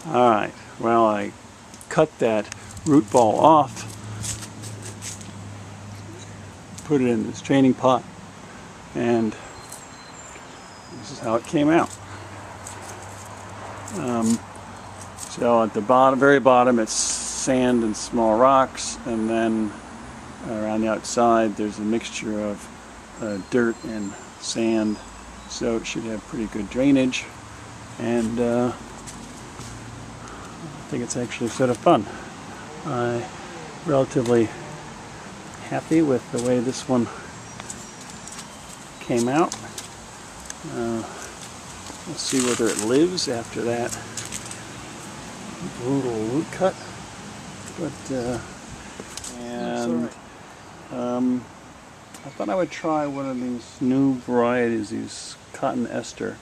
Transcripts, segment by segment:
Alright, well, I cut that root ball off, put it in this training pot, and this is how it came out. So at the bottom, very bottom, it's sand and small rocks, and then around the outside there's a mixture of dirt and sand, so it should have pretty good drainage, and I think it's actually sort of fun. I'm relatively happy with the way this one came out. We'll see whether it lives after that brutal root cut. But I thought I would try one of these new varieties, these Cottoneaster.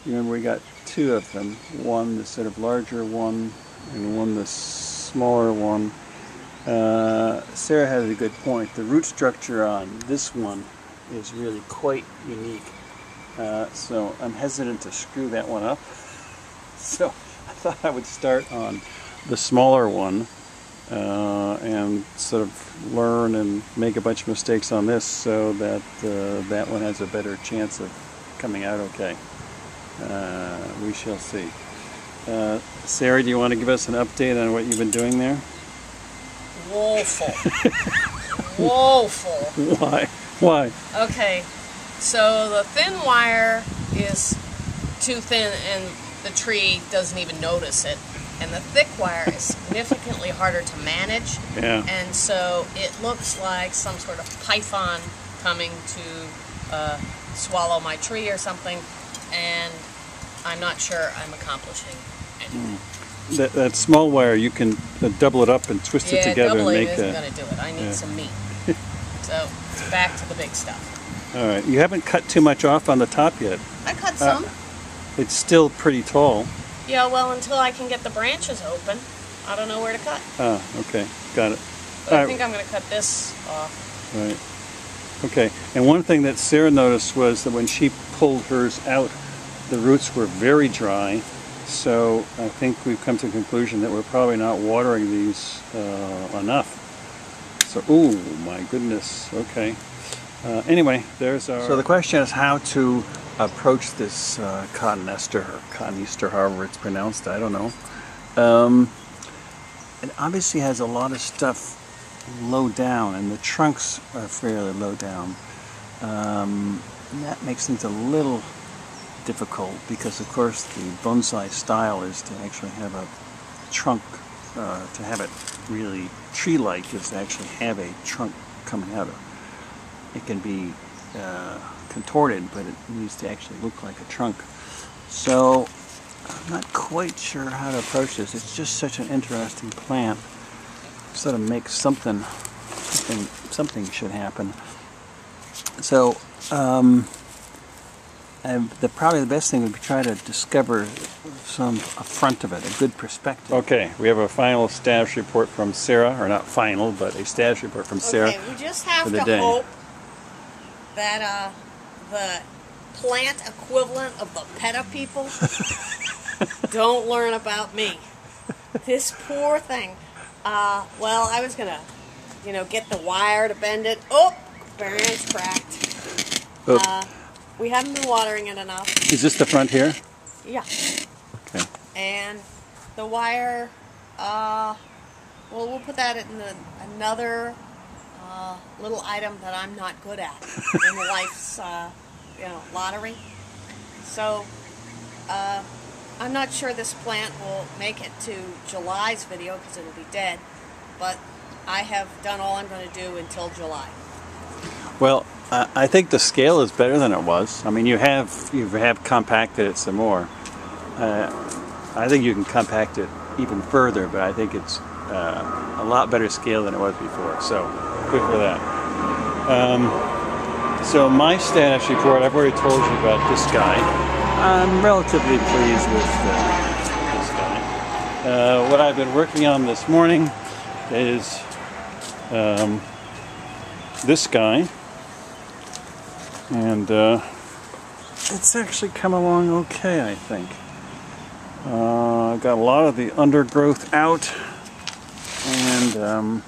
Remember, we got two of them. One the sort of larger one, and one the smaller one. Sarah has a good point. The root structure on this one is really quite unique. So I'm hesitant to screw that one up. So I thought I would start on the smaller one and sort of learn and make a bunch of mistakes on this, so that that one has a better chance of coming out okay. We shall see. Sarah, do you want to give us an update on what you've been doing there? Woeful. Woeful. Why? Why? Okay, so the thin wire is too thin and the tree doesn't even notice it. And the thick wire is significantly harder to manage. Yeah. And so it looks like some sort of python coming to swallow my tree or something. And I'm not sure I'm accomplishing anything. That small wire, you can double it up and twist it together and make that. Yeah, doubling isn't going to do it. I need some meat. So, back to the big stuff. All right. You haven't cut too much off on the top yet. I cut some. It's still pretty tall. Yeah, well, until I can get the branches open, I don't know where to cut. Ah, okay. Got it. But I think I'm going to cut this off. Right. Okay. And one thing that Sarah noticed was that when she pulled hers out, the roots were very dry. So I think we've come to the conclusion that we're probably not watering these enough. So, ooh, my goodness. Okay. Anyway, there's our... So the question is how to approach this Cottoneaster, or Cottoneaster, however it's pronounced, I don't know. It obviously has a lot of stuff low down, and the trunks are fairly low down. And that makes things a little difficult, because of course the bonsai style is to actually have a trunk, to have it really tree-like, is to actually have a trunk coming out of it. It can be contorted, but it needs to actually look like a trunk. So I'm not quite sure how to approach this. It's just such an interesting plant. Sort of makes something should happen. So probably the best thing would be try to discover a front of it, a good perspective. Okay, we have a final status report from Sarah, or not final, but a status report from Sarah. Okay, we just have to hope that the plant equivalent of the PETA people don't learn about me. This poor thing. Well, I was gonna, get the wire to bend it. Oh, branch cracked. We haven't been watering it enough. Is this the front here? Yeah. Okay. And the wire, well, we'll put that in another little item that I'm not good at in life's, lottery. So, I'm not sure this plant will make it to July's video because it'll be dead, but I have done all I'm going to do until July. Well, I think the scale is better than it was. I mean, you have compacted it some more. I think you can compact it even further, but I think it's a lot better scale than it was before. So, good for that. So my status report, I've already told you about this guy. I'm relatively pleased with this guy. What I've been working on this morning is this guy. And it's actually come along okay, I think. Got a lot of the undergrowth out, and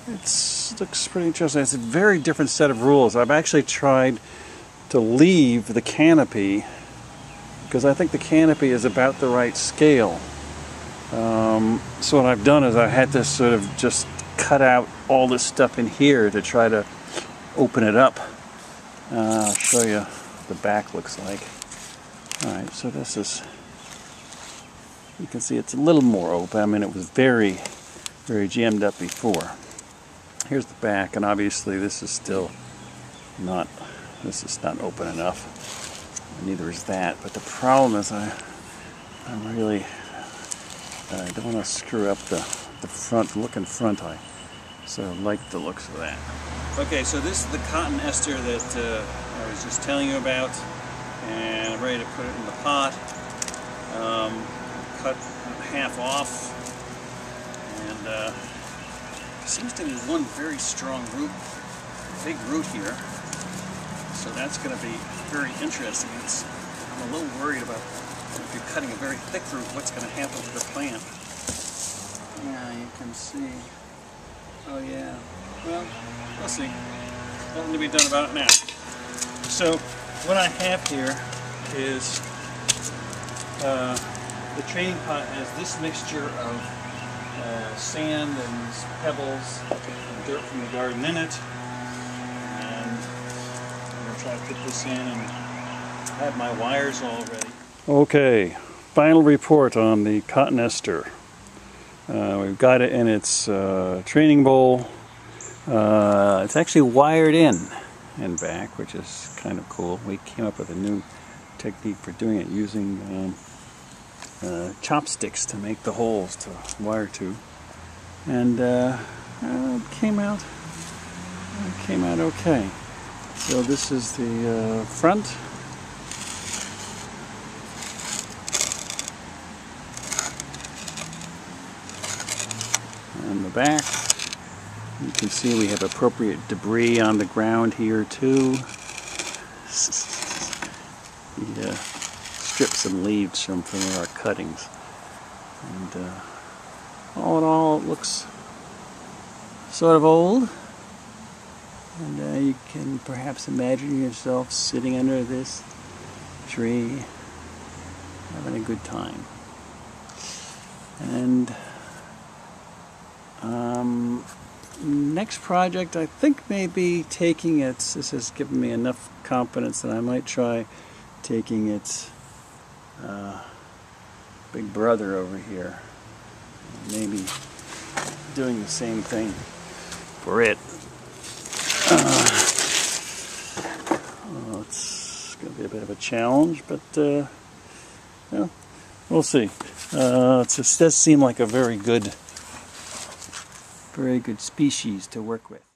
it looks pretty interesting. It's a very different set of rules. I've actually tried to leave the canopy because I think the canopy is about the right scale. So what I've done is I had to sort of just cut out all this stuff in here to try to open it up. I'll show you what the back looks like. Alright, so this is, you can see it's a little more open. I mean, it was very, very jammed up before. Here's the back, and obviously this is still not, this is not open enough. Neither is that, but the problem is I don't want to screw up the front, look in front. I so like the looks of that. Okay, so this is the cotton ester that I was just telling you about, and I'm ready to put it in the pot. Cut half off, and there seems to be one very strong root, big root here, so that's going to be very interesting. I'm a little worried about if you're cutting a very thick root, what's going to happen to the plant. Yeah, you can see. Oh yeah. Well, we'll see. Nothing to be done about it now. So what I have here is the training pot has this mixture of sand and pebbles and dirt from the garden in it, and I'm going to try to put this in, and I have my wires all ready. Okay, final report on the cotton ester. We've got it in its training bowl. It's actually wired in and back, which is kind of cool. We came up with a new technique for doing it, using chopsticks to make the holes to wire to, and it came out okay. So this is the front, and the back. You can see we have appropriate debris on the ground here too. Yeah. Strip some leaves from our cuttings, and all in all it looks sort of old, and you can perhaps imagine yourself sitting under this tree having a good time. And next project, I think maybe taking its, this has given me enough confidence that I might try taking its big brother over here, maybe doing the same thing for it. It's going to be a bit of a challenge, but well, we'll see. It does seem like a very good species to work with.